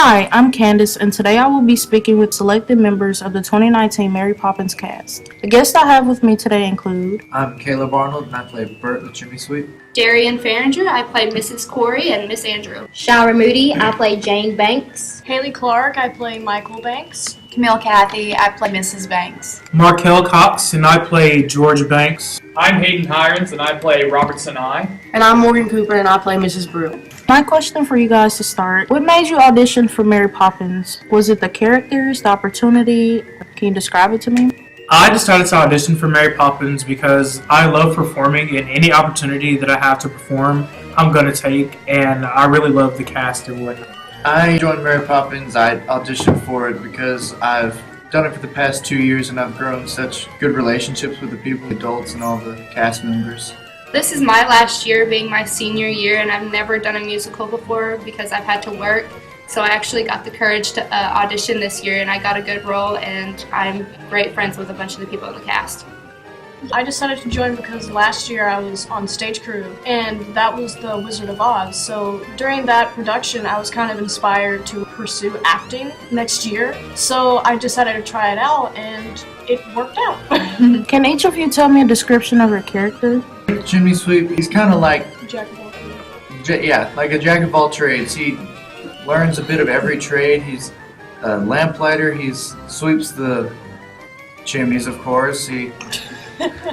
Hi, I'm Candice, and today I will be speaking with selected members of the 2019 Mary Poppins cast. The guests I have with me today include I'm Caleb Arnold, and I play Bert the Chimney Sweep. Darian Farringer, I play Mrs. Corey and Miss Andrew. Shara Moody, I play Jane Banks. Haley Clark, I play Michael Banks. Camille Cathy, I play Mrs. Banks. Markel Cox, and I play George Banks. I'm Hayden Hirons, and I play Robertson I. And I'm Morgan Cooper, and I play Mrs. Brew. My question for you guys to start, what made you audition for Mary Poppins? Was it the characters, the opportunity? Can you describe it to me? I decided to audition for Mary Poppins because I love performing, and any opportunity that I have to perform, I'm going to take, and I really love the cast and whatnot. I joined Mary Poppins. I auditioned for it because I've done it for the past 2 years, and I've grown such good relationships with the people, adults, and all the cast members. This is my last year being my senior year, and I've never done a musical before because I've had to work. So I actually got the courage to audition this year, and I got a good role, and I'm great friends with a bunch of the people in the cast. I decided to join because last year I was on stage crew, and that was The Wizard of Oz. So during that production, I was kind of inspired to pursue acting next year. So I decided to try it out, and it worked out. Can each of you tell me a description of your character? Chimney Sweep, he's kind of like, Jack of all trades. like a jack of all trades. He learns a bit of every trade. He's a lamplighter. He sweeps the chimneys, of course. He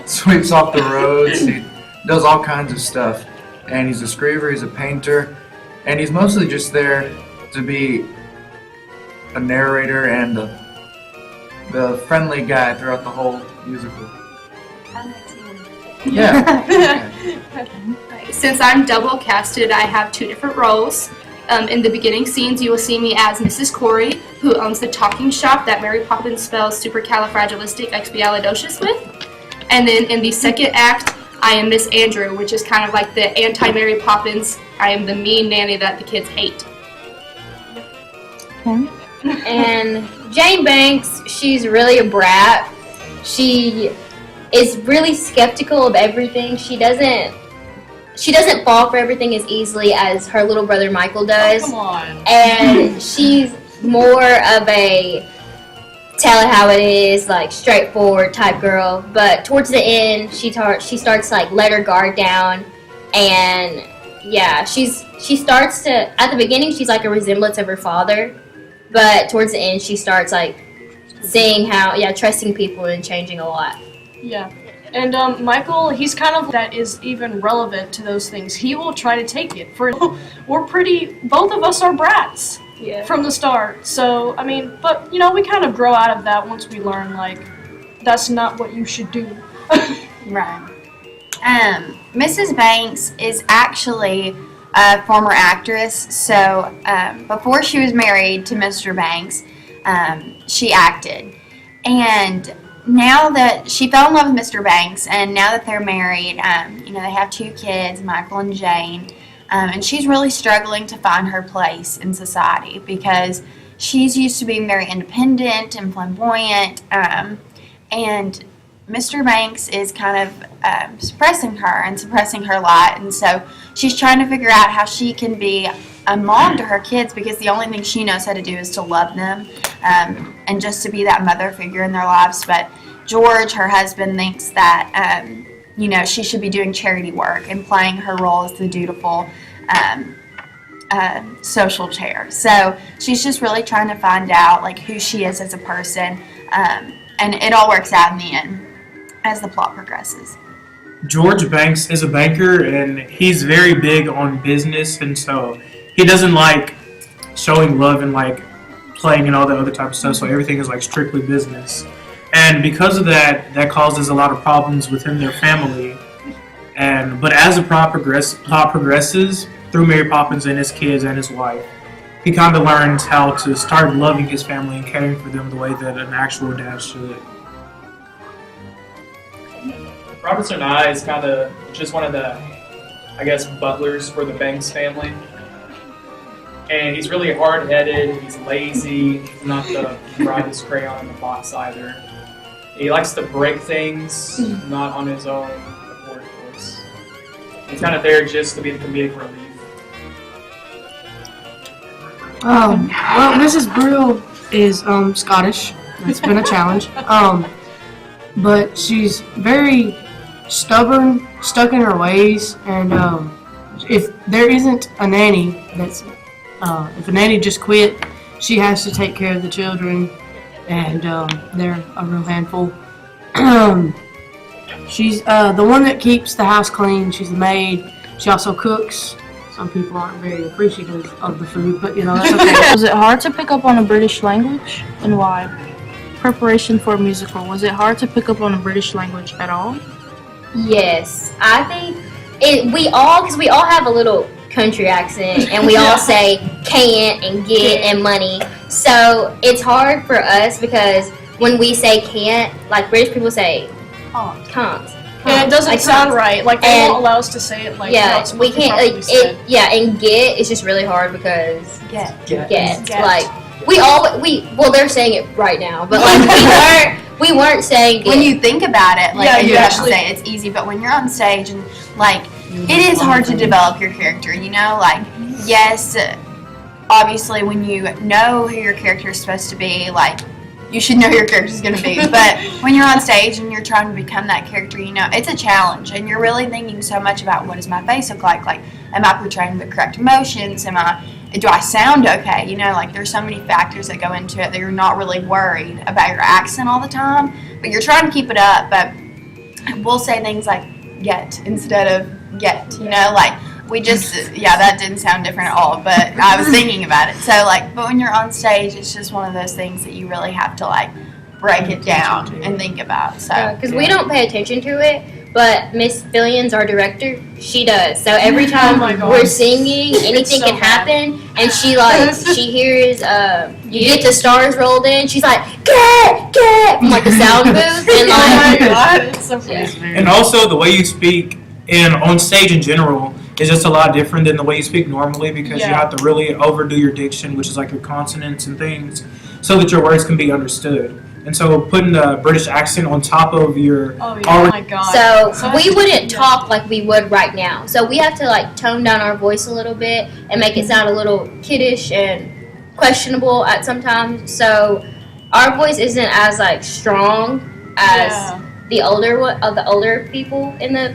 sweeps off the roads. He does all kinds of stuff. And he's a screever. He's a painter. And he's mostly just there to be a narrator and the friendly guy throughout the whole musical. Yeah. Since I'm double casted, I have two different roles. In the beginning scenes, you will see me as Mrs. Corey, who owns the talking shop that Mary Poppins spells supercalifragilisticexpialidocious with. And then in the second act, I am Miss Andrew, which is kind of like the anti-Mary Poppins. I am the mean nanny that the kids hate. Okay. And Jane Banks, she's really a brat. She is really skeptical of everything. She doesn't fall for everything as easily as her little brother Michael does. Oh, come on. And she's more of a tell it how it is, like straightforward type girl. But towards the end, she starts to like let her guard down, and yeah, she starts to. At the beginning, she's like a resemblance of her father, but towards the end, she starts like seeing how trusting people and changing a lot. Yeah. And Michael, he's kind of that is even relevant to those things. He will try to take it. Both of us are brats from the start. So, I mean, but, we kind of grow out of that once we learn, like, that's not what you should do. Right. Mrs. Banks is actually a former actress. So, before she was married to Mr. Banks, she acted. And now that she fell in love with Mr. Banks, and now that they're married, they have 2 kids, Michael and Jane, and she's really struggling to find her place in society because she's used to being very independent and flamboyant, and Mr. Banks is kind of suppressing her lot, and so she's trying to figure out how she can be a mom to her kids because the only thing she knows how to do is to love them and just to be that mother figure in their lives. But George, her husband, thinks that she should be doing charity work and playing her role as the dutiful social chair. So she's just really trying to find out like who she is as a person, and it all works out in the end as the plot progresses. George Banks is a banker, and he's very big on business, and so he doesn't like showing love and like playing and all that other type of stuff, so everything is like strictly business. And because of that causes a lot of problems within their family. But as the plot progresses through Mary Poppins and his kids and his wife, he kind of learns how to start loving his family and caring for them the way that an actual dad should. Robertson I is kind of just one of the, butlers for the Banks family. And he's really hard-headed, he's lazy, he's not the brightest crayon in the box either. He likes to break things, not on his own accord, of course. He's kind of there just to be the comedic relief. Well, Mrs. Brill is Scottish. It's been a challenge. But she's very stubborn, stuck in her ways, and if there isn't a nanny if a nanny just quit, she has to take care of the children, and they're a real handful. She's the one that keeps the house clean. She's the maid. She also cooks. Some people aren't very appreciative of the food, but that's okay. Was it hard to pick up on a British language, and why? Preparation for a musical. Was it hard to pick up on a British language at all? Yes, I think because we all have a little country accent, and we all say can't and get and money. So it's hard for us because when we say can't, like British people say can't. And it doesn't Like, sound right. Like they won't allow us to say it. Like Yeah, how we it's can't. properly said. And get is just really hard because Get. like they're saying it right now, but like we weren't saying When it. you think about it, like Yeah, and you you have to actually- say it's easy, but when you're on stage and like it is hard to develop your character, like yes, obviously when you know who your character is supposed to be, like you should know who your character is going to be, but when you're on stage and you're trying to become that character, it's a challenge, and you're really thinking so much about what does my face look like am I portraying the correct emotions, do I sound okay, like there's so many factors that go into it that you're not really worried about your accent all the time, but you're trying to keep it up, but we'll say things like get instead of get, like we just, that didn't sound different at all, but I was thinking about it. So, but when you're on stage, it's just one of those things that you really have to, break it down and think about. So, Because we don't pay attention to it, but Miss Billions, our director, she does. So every time we're singing, anything can happen, and she she hears you get the stars rolled in. She's like get from the sound booth, and Oh my god, it's so funny. And also the way you speak on stage in general is just a lot different than the way you speak normally, because you have to really overdo your diction, which is like your consonants and things, so that your words can be understood. And so putting the British accent on top of your Oh my god. So we wouldn't talk like we would right now. So we have to tone down our voice a little bit and make it sound a little kiddish and questionable at sometimes. So our voice isn't as strong as the older people in the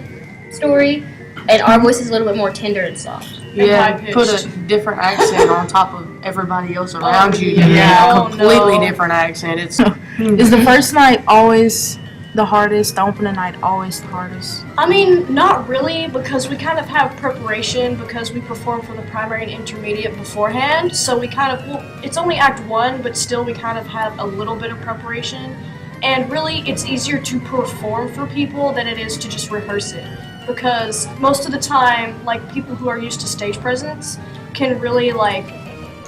story, and our voice is a little bit more tender and soft. Put a different accent on top of everybody else around you. yeah. A completely different accent. It's Is the first night always the hardest? The opening night always the hardest? I mean, not really, because we kind of have preparation because we perform for the primary and intermediate beforehand. So we kind of, it's only act one, but still we kind of have a little bit of preparation. And really, it's easier to perform for people than it is to just rehearse it. Because most of the time, people who are used to stage presence can really,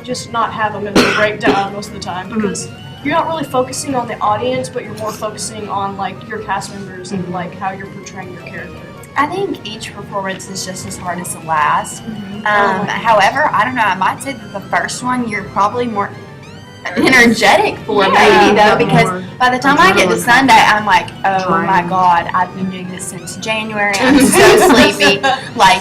just not have a mental breakdown most of the time. Because you're not really focusing on the audience, but you're more focusing on, your cast members and, how you're portraying your character. I think each performance is just as hard as the last. However, I don't know, I might say that the first one you're probably more energetic for, maybe, though, because by the time I get to Sunday, I'm like, oh my god, I've been doing this since January, I'm so sleepy,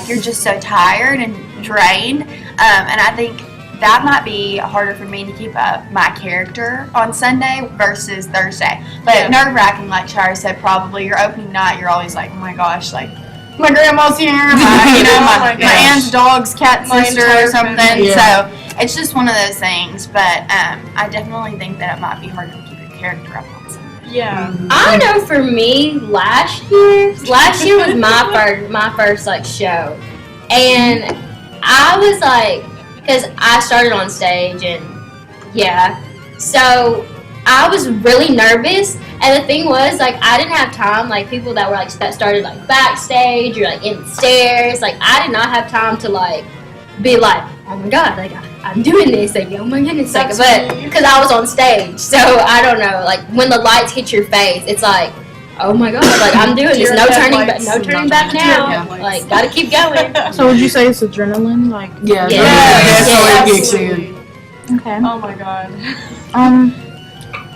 you're just so tired and drained, and I think that might be harder for me to keep up my character on Sunday versus Thursday, but nerve-wracking, like Shira said, probably your opening night, you're always like, oh my gosh, my grandma's here, my aunt's dog's cat sister or something, so it's just one of those things, but I definitely think that it might be harder to keep your character up on something. Yeah. I know for me, last year was my first show, and I was because I started on stage, and so I was really nervous, and the thing was, I didn't have time, people that were, that started, backstage, or, in the stairs, I did not have time to, be oh my god, I'm doing this, oh my goodness, but, because I was on stage, so, I don't know, when the lights hit your face, it's oh my god, I'm doing this, no turning back now, gotta keep going. So would you say it's adrenaline? Definitely kicks in. Okay. Oh my god.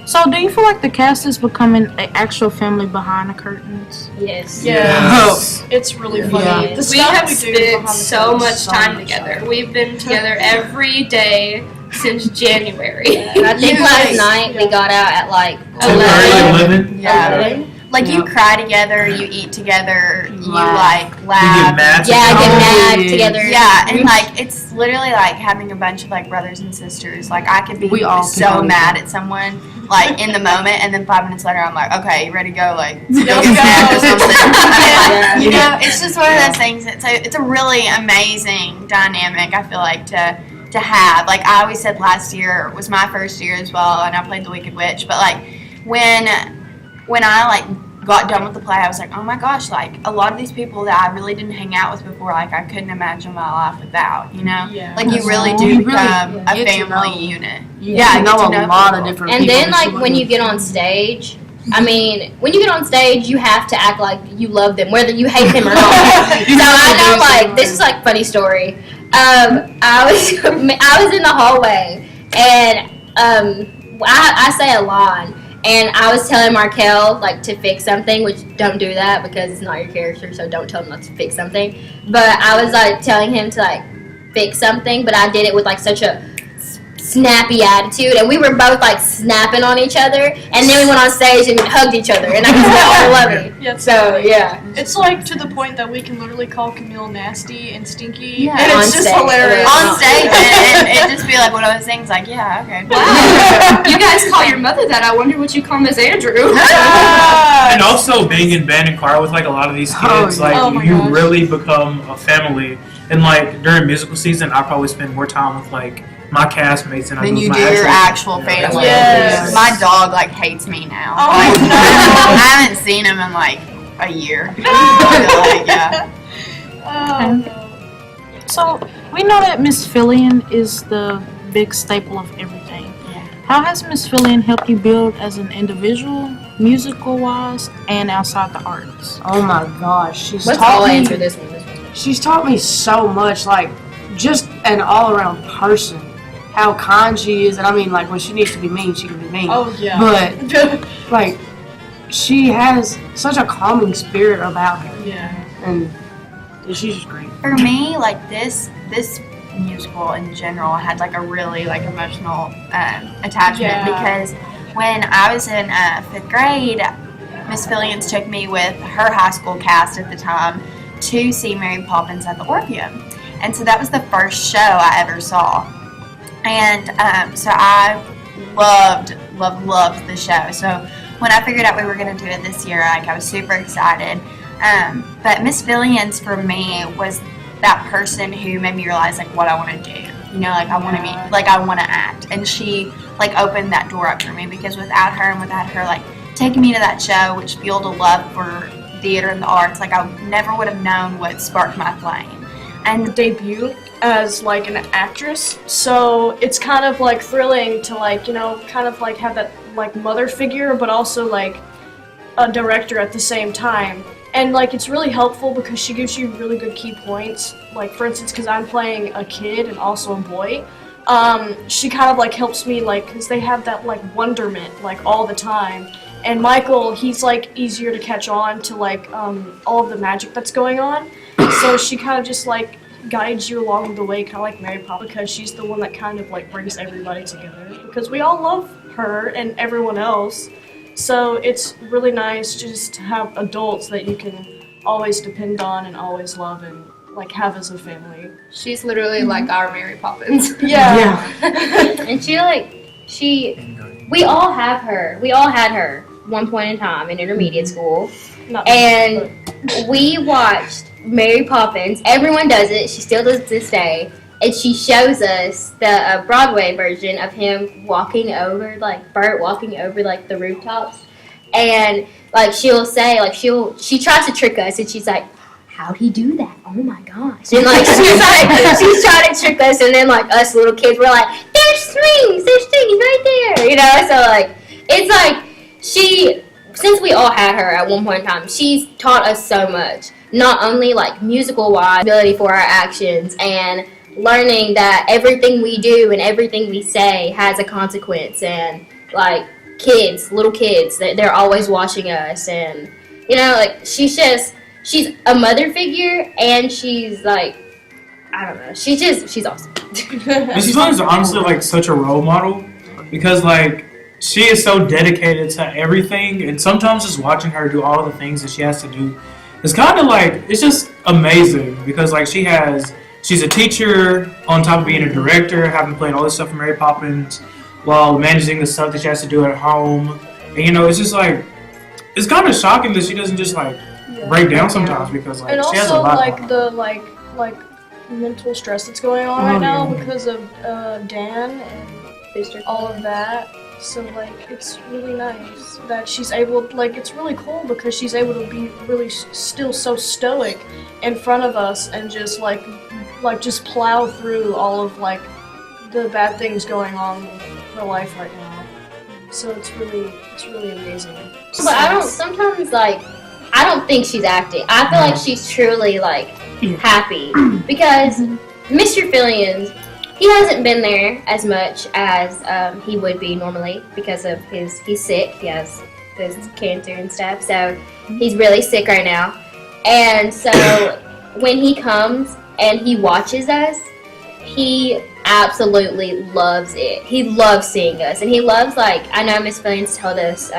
So do you feel like the cast is becoming an actual family behind the curtains? Yes. Yes. It's really funny. Yeah. The We stuff have do spent behind the so scenes. much time together. We've been together every day since January. And I think last night we got out at like 11. Yeah. 11. Like you cry together, you eat together, you like You get laugh. mad. Yeah, get mad yeah. together. Yeah, and like it's literally like having a bunch of like brothers and sisters. Like I could be We all so can mad at someone like in the moment, and then 5 minutes later I'm like, okay, you ready to go? Like go Let's get snack or go. something. Yeah. You know, it's just one of those things. It's a really amazing dynamic. I feel like to have. Like I always said, last year was my first year as well, and I played the Wicked Witch. But like when I like got done with the play, I was like, oh my gosh, like a lot of these people that I really didn't hang out with before, like I couldn't imagine my life without, you know? Yeah. Like you really You do really become a get to family know. unit. You Yeah, get I to get know to a lot of people. different And people. then, like, when you get on stage, I mean, when you get on stage, you have to act like you love them, whether you hate them or not. So I know, like, this is like funny story. I was in the hallway, and I say a line, and I was telling Markel like to fix something, which don't do that because it's not your character, so don't tell him not to fix something. But I was like telling him to like fix something, but I did it with like such a snappy attitude, and we were both like snapping on each other, and then we went on stage and hugged each other, and I could smell all love it. Yeah, So yeah, it's like to the point that we can literally call Camille nasty and stinky, Yeah. and On it's just stage. hilarious. On stage, and it just be like one of those things. Like, yeah, okay. Wow. You guys call your mother that. I wonder what you call Miss Andrew. And also being in band and choir with like a lot of these kids, Oh, like oh my you gosh. really become a family. And like during musical season, I probably spend more time with like my castmates than I Then do you with do my your actual Yeah. family. Yes. My dog like hates me now. Oh, Like, no. I haven't seen him in like a year. I feel like, yeah. Oh, So we know that Miss Fillion is the big staple of everything. Yeah. How has Miss Fillion helped you build as an individual, musical wise, and outside the arts? Oh my gosh, she's let's taught all me. answer this one. She's taught me so much, like just an all-around person. How kind she is, and I mean, like when she needs to be mean, she can be mean. oh yeah. But like, she has such a calming spirit about her, yeah. and she's just great. For me, like this musical in general had like a really like emotional attachment Yeah. because when I was in 5th grade, Miss Fillions took me with her high school cast at the time to see Mary Poppins at the Orpheum, and so that was the first show I ever saw, and so I loved the show. So when I figured out we were going to do it this year, like I was super excited. But Miss Fillions for me was that person who made me realize like what I want to do. You know, like I want to be, like I want to act, and she like opened that door up for me because without her like taking me to that show, which fueled a love for theater and the arts, like I never would have known what sparked my flame. And Debut as like an actress, so it's kind of like thrilling to like, you know, kind of like have that like mother figure, but also like a director at the same time. And like it's really helpful because she gives you really good key points. Like for instance, because I'm playing a kid and also a boy, she kind of like helps me like because they have that like wonderment like all the time. And Michael, he's like easier to catch on to like all of the magic that's going on. So she kind of just like guides you along the way, kind of like Mary Poppins, because she's the one that kind of like brings everybody together. Because we all love her and everyone else. So it's really nice just to have adults that you can always depend on and always love and like have as a family. She's literally like our Mary Poppins. Yeah. And we all have her. We all had her one point in time in intermediate school. Not And we watched Mary Poppins. Everyone does it. She still does it to this day. And she shows us the Broadway version of him walking over, like Bert walking over like the rooftops. And like she'll say, like she tries to trick us, and she's like, "How'd he do that? Oh my gosh!" And like she's trying to trick us, and then like us little kids were like, "There's strings right there," you know. So like it's like since we all had her at one point in time, she's taught us so much. Not only like musical wise, ability for our actions, and learning that everything we do and everything we say has a consequence, and like little kids, they're always watching us, and you know, like she's a mother figure, and she's like, I don't know, she's awesome. Mrs. Williams is honestly like such a role model because like she is so dedicated to everything, and sometimes just watching her do all the things that she has to do is kind of like it's just amazing because like she's a teacher on top of being a director, having played all this stuff for Mary Poppins, while managing the stuff that she has to do at home. And you know, it's just like it's kind of shocking that she doesn't just like break down sometimes because like And she has a also lot. like the like mental stress that's going on right now because of Dan and all of that. So like it's really nice that she's able, like it's really cool because she's able to be really still so stoic in front of us and just like just plow through all of like the bad things going on in her life right now. So it's really amazing. But I don't think she's acting. I feel like she's truly like happy because Mr. Williams, he hasn't been there as much as he would be normally because of he's sick. He has this cancer and stuff, so he's really sick right now. And so when he comes and he watches us, he absolutely loves it. He loves seeing us, and he loves like I know Miss Williams told us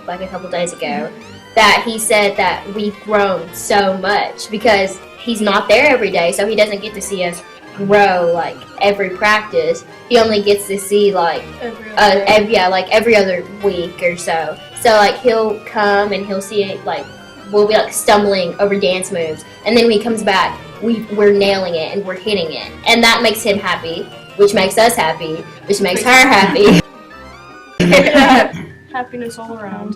like a couple days ago that he said that we've grown so much because he's not there every day, so he doesn't get to see us grow like every practice. He only gets to see like every other week or so. So like he'll come and he'll see it like we'll be like stumbling over dance moves, and then when he comes back, we're nailing it and we're hitting it, and that makes him happy, which makes us happy, which makes her happy. Happiness all around.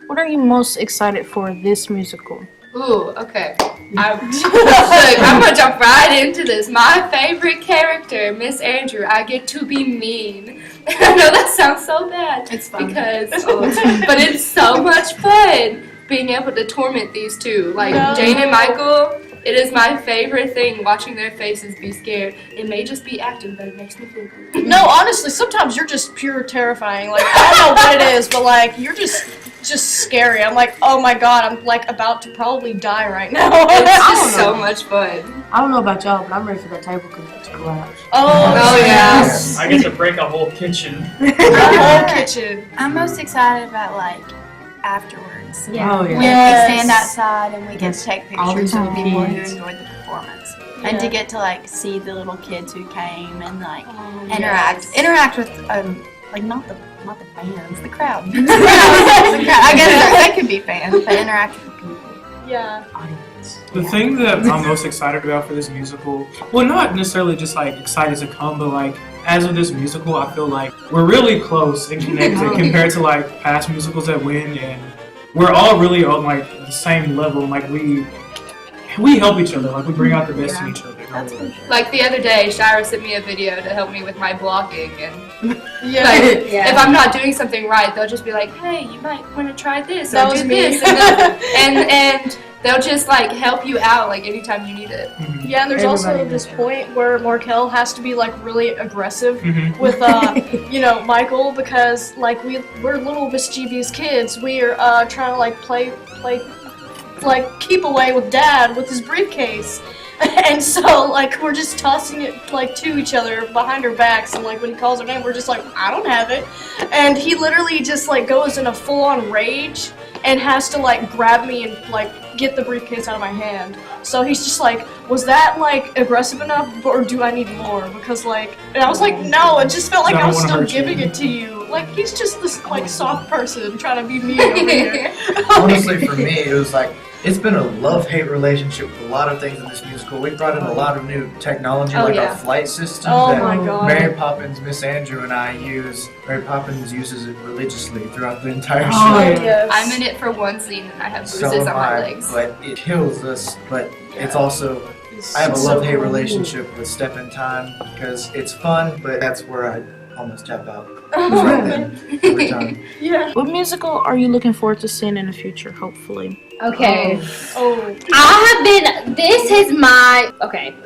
What are you most excited for this musical? Ooh, okay. I'm gonna jump right into this. My favorite character, Miss Andrew. I get to be mean. I know that sounds so bad. It's fun. But it's so much fun being able to torment these two. Like Jane and Michael, it is my favorite thing watching their faces be scared. It may just be acting, but it makes me feel good. No, honestly, sometimes you're just pure terrifying. Like I don't know what it is, but like you're just scary. I'm like, oh my god, I'm like about to probably die right now. It's just so much fun. I don't know about y'all, but I'm ready for that table to collapse. Oh yeah. I get to break a whole kitchen. The whole kitchen. I'm most excited about like afterwards. Yeah. Oh, yeah. When we stand outside and we get to take all pictures the of people who kids. enjoyed the performance. And to get to like see the little kids who came and like interact with like not the fans, the crowd. The crowd. I guess they could be fans, but interact with people. Yeah. The thing that I'm most excited about for this musical, well, not necessarily just like excited to come, but like as of this musical, I feel like we're really close and connected compared to like past musicals that win, and we're all really on like the same level. Like we help each other, like we bring out the best in each other. Like the other day, Shira sent me a video to help me with my blocking, and if I'm not doing something right, they'll just be like, "Hey, you might want to try this or do this," and they'll just like help you out like anytime you need it. Yeah, and there's also this point where Markel has to be like really aggressive with Michael because like we're little mischievous kids. We're trying to like play like keep away with Dad with his briefcase. And so, like, we're just tossing it, like, to each other behind our backs, and, like, when he calls our name, we're just like, I don't have it. And he literally just, like, goes in a full-on rage and has to, like, grab me and, like, get the briefcase out of my hand. So he's just like, was that, like, aggressive enough, or do I need more? Because, like, and I was like, no, it just felt like I was still giving it to you. Like, he's just this, like, soft person trying to be mean over here. Honestly, for me, it was like, it's been a love-hate relationship with a lot of things in this musical. We brought in a lot of new technology, our flight system that Mary Poppins, Miss Andrew, and I use. Mary Poppins uses it religiously throughout the entire show. Yes. I'm in it for one scene and I have bruises on my legs. But it kills us. But it's also, I have a love-hate relationship with Step in Time because it's fun, but that's where I almost tap out. Right then, every time. Yeah. What musical are you looking forward to seeing in the future, hopefully? Okay. Oh.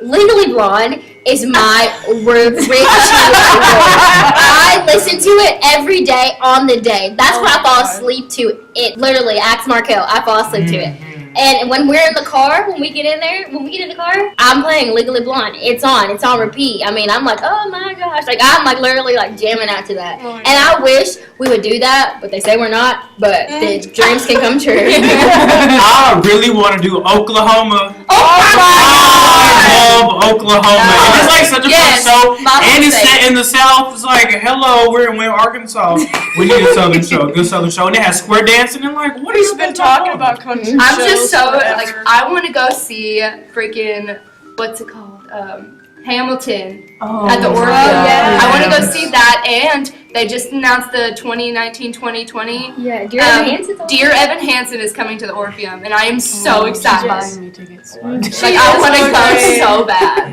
Legally Blonde is my ritual. I listen to it every day on the day. That's what I fall asleep to. It literally, ask Markel, I fall asleep to it. And when we're in the car, when we get in the car, I'm playing Legally Blonde. It's on repeat. I mean, I'm like, oh my gosh, like I'm like literally like jamming out to that. And I wish we would do that, but they say we're not. But the dreams can come true. I really want to do Oklahoma. I love Oklahoma. And it's like such a fun show. And it's set in the South. It's like, hello, we're in Wayne, Arkansas. We need a Southern show, a good Southern show. And it has square dancing and like, what have you been talking about country I'm shows just so forever? like I want to go see freaking what's it called? Hamilton at the Orpheum. yeah. I want to go see that, and they just announced the 2019-2020. Yeah, Dear Evan Hansen's Dear Evan Hansen is coming to the Orpheum, and I am so excited. buying me tickets. Like I want to go so bad.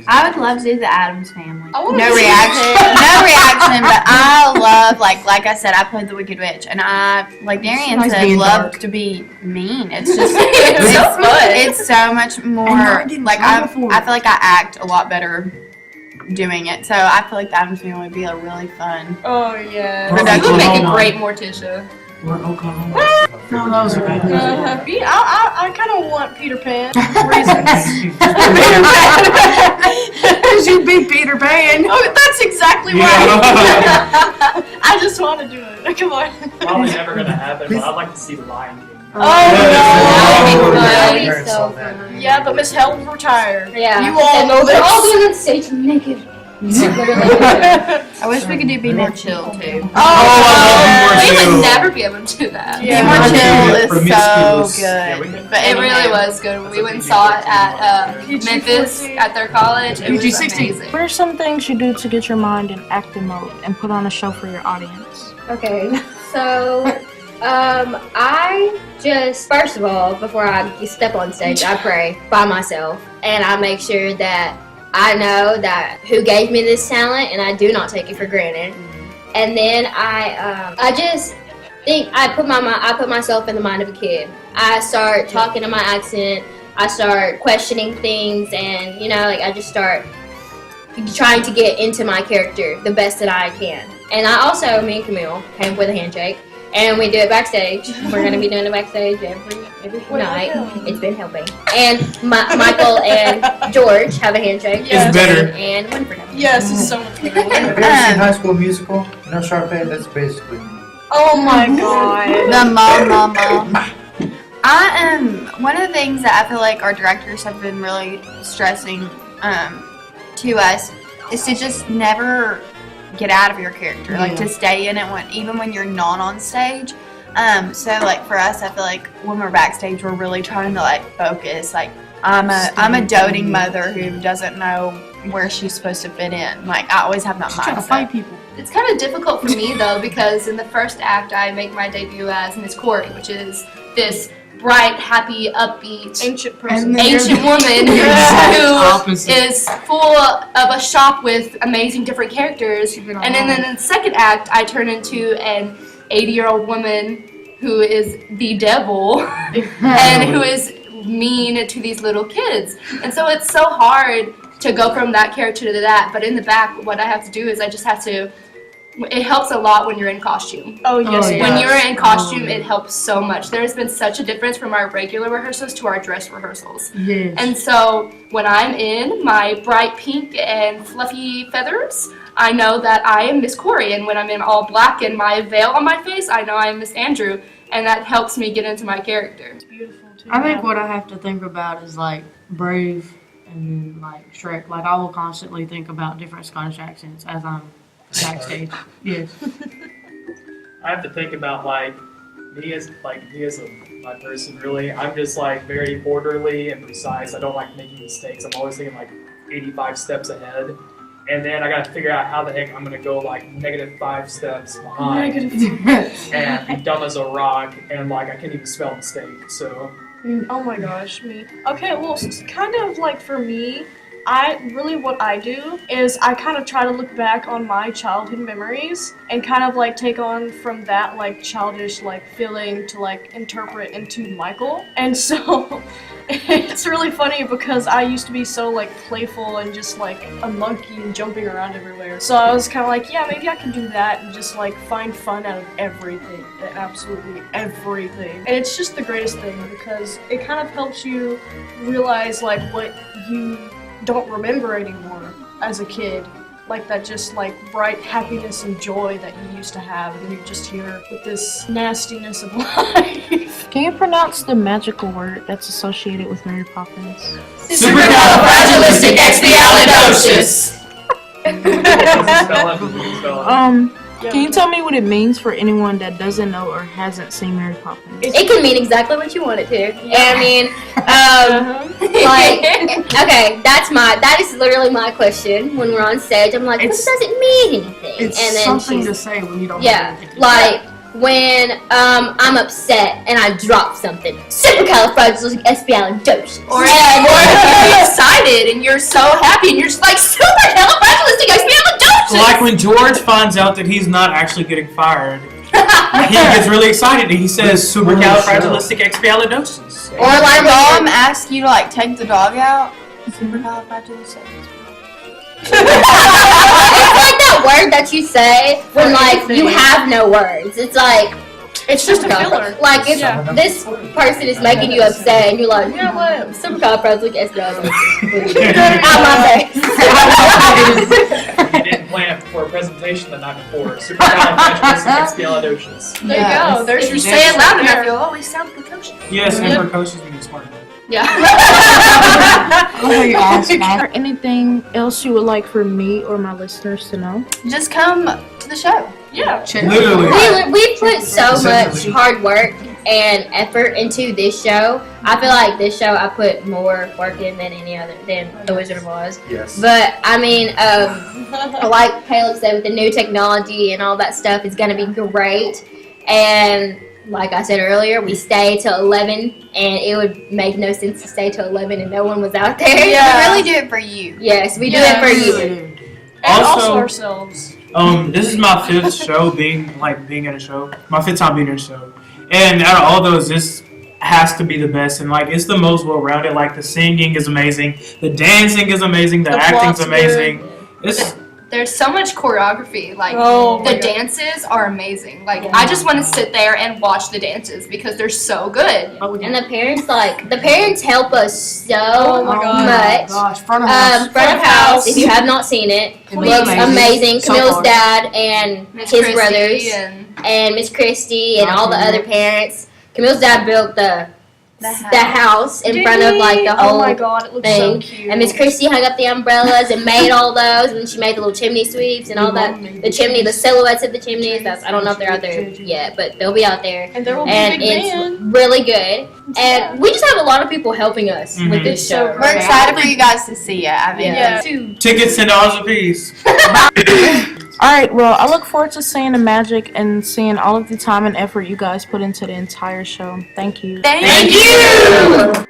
I would love to do the Addams Family. I wanna No see reaction, no reaction. But I love like I said, I played the Wicked Witch, and I like Darian nice said, being love dark. to be mean. It's just It's so fun. It's so much more I didn't like try I before. feel like I act a lot better doing it. So I feel like the Addams Family would be a really fun. Oh yeah. You would make a great Morticia. We're Oklahoma. No, that was a good music. I kind of want Peter Pan reasons. Because you beat Peter Pan. Oh, that's exactly right. I just want to do it. Come on. Probably never gonna happen, but I'd like to see the Lion King. Oh That no. would be so fun. Yeah, but Miss Helen's retired. Yeah. You all know They're all this. going on stage naked. I wish we could do Be More Chill too. We would never be able to do that. Be More Chill is so Yeah, we good. can- But It really anyway. was good. We went and saw it at Memphis at their college. It was PG-16. amazing. What are some things you do to get your mind in acting mode and put on a show for your audience? Okay, so I just first of all, before I step on stage, I pray by myself, and I make sure that I know that who gave me this talent, and I do not take it for granted. And then I just think I put myself in the mind of a kid. I start talking in my accent. I start questioning things, and like I just start trying to get into my character the best that I can. And I also, me and Camille came up with a handshake, and we do it backstage. We're gonna be doing it backstage every night. It's been helping. And Michael and George have a handshake. Yes. It's better. And Winfred have a Yes, it's so much better. Have you ever seen High School Musical? You know Sharpay? That's basically me. Oh my god. The mama. I am one of the things that I feel like our directors have been really stressing to us is to just never get out of your character, like to stay in it even when you're not on stage. So like for us, I feel like when we're backstage, we're really trying to like focus. Like I'm a doting mother who doesn't know where she's supposed to fit in. Like I always have that Trying to fight mindset. people. It's kind of difficult for me though, because in the first act I make my debut as Miss Corey, which is this bright, happy, upbeat, Ancient person. ancient woman who is full of a shop with amazing different characters. And then in the second act, I turn into an 80-year-old woman who is the devil and who is mean to these little kids. And so it's so hard to go from that character to that. But in the back, what I have to do is I just have to. It helps a lot when you're in costume. Oh yes. Oh, yeah. When you're in costume, it helps so much. There's been such a difference from our regular rehearsals to our dress rehearsals. Yes. And so when I'm in my bright pink and fluffy feathers, I know that I am Miss Corey. And when I'm in all black and my veil on my face, I know I'm Miss Andrew. And that helps me get into my character. I think what I have to think about is like Brave and then like Shrek. Like I will constantly think about different Scottish accents as I'm backstage. Yes. I have to think about me as my person really. I'm just like very orderly and precise. I don't like making mistakes. I'm always thinking like 85 steps ahead. And then I gotta figure out how the heck I'm gonna go like -5 steps behind and be dumb as a rock and like I can't even spell mistake. So Oh my gosh, me. Okay, well, kind of like for me, what I do is I kind of try to look back on my childhood memories and kind of like take on from that like childish like feeling to like interpret into Michael. And so it's really funny because I used to be so like playful and just like a monkey and jumping around everywhere. So I was kind of like, yeah, maybe I can do that and just like find fun out of everything, absolutely everything. And it's just the greatest thing because it kind of helps you realize like what you don't remember anymore as a kid. Like that just like bright happiness and joy that you used to have, and you're just here with this nastiness of life. Can you pronounce the magical word that's associated with Mary Poppins? Supercalifragilisticexpialidocious. Can you tell me what it means for anyone that doesn't know or hasn't seen Mary Poppins? It can mean exactly what you want it to. I mean, like, okay, that is literally my question when we're on stage. I'm like, what does it mean anything? It's and then something to say when you don't know anything. like when I'm upset and I drop something. Supercalifragilisticexpialidocious. Or you're excited and you're so happy and you're just like supercalifragilisticexpialidocious. Like when George finds out that he's not actually getting fired, he gets really excited and he says supercalifragilisticexpialidocious. Or like mom asks you to like take the dog out. Supercalifragilisticexpialidocious. It's like that word that you say when like you have no words. It's like It's just a filler. Like if this person is making you upset and you're like, you know what, supercalifragilisticexpialidocious. Out my face. You didn't plan for a presentation the night before. Supercalifragilisticexpialidocious. There you go. There's If your you say it loud enough, there. you'll always sound precocious. Yes, and precocious means smart. Yeah. Is there anything else you would like for me or my listeners to know? Just come to the show. Yeah. Literally. We put so much hard work and effort into this show. I feel like this show I put more work in than The Wizard of Oz. Yes. But I mean, like Caleb said, with the new technology and all that stuff, it's gonna be great. And like I said earlier, we stay till 11, and it would make no sense to stay till 11 and no one was out there. We really do it for you. Yes, we do it for you. And also Also- ourselves. This is my fifth show being in a show. My fifth time being in a show. And out of all those, this has to be the best. And like it's the most well-rounded. Like the singing is amazing. The dancing is amazing. The acting's plot's amazing. It's There's so much choreography. Like Oh my the dances are amazing. Like I just want to sit there and watch the dances because they're so good. And the parents help us so Oh my God. much. Gosh, front of house. Front of house, if you have not seen it, looks amazing. So Camille's far. dad and Miss his Christy brothers and Miss Christy and all the other parents. Camille's dad built the house in front of like the whole Oh my God, it looks thing. so cute. And Miss Christy hung up the umbrellas and made all those, and then she made the little chimney sweeps and all that. The silhouettes of the chimneys. I don't know if they're out there yet, but they'll be out there. And there will be a And big it's band. really good. And we just have a lot of people helping us with this show. We're excited for you guys to see it. I mean, Yeah. tickets $10 a piece. Alright, well, I look forward to seeing the magic and seeing all of the time and effort you guys put into the entire show. Thank you. Thank you.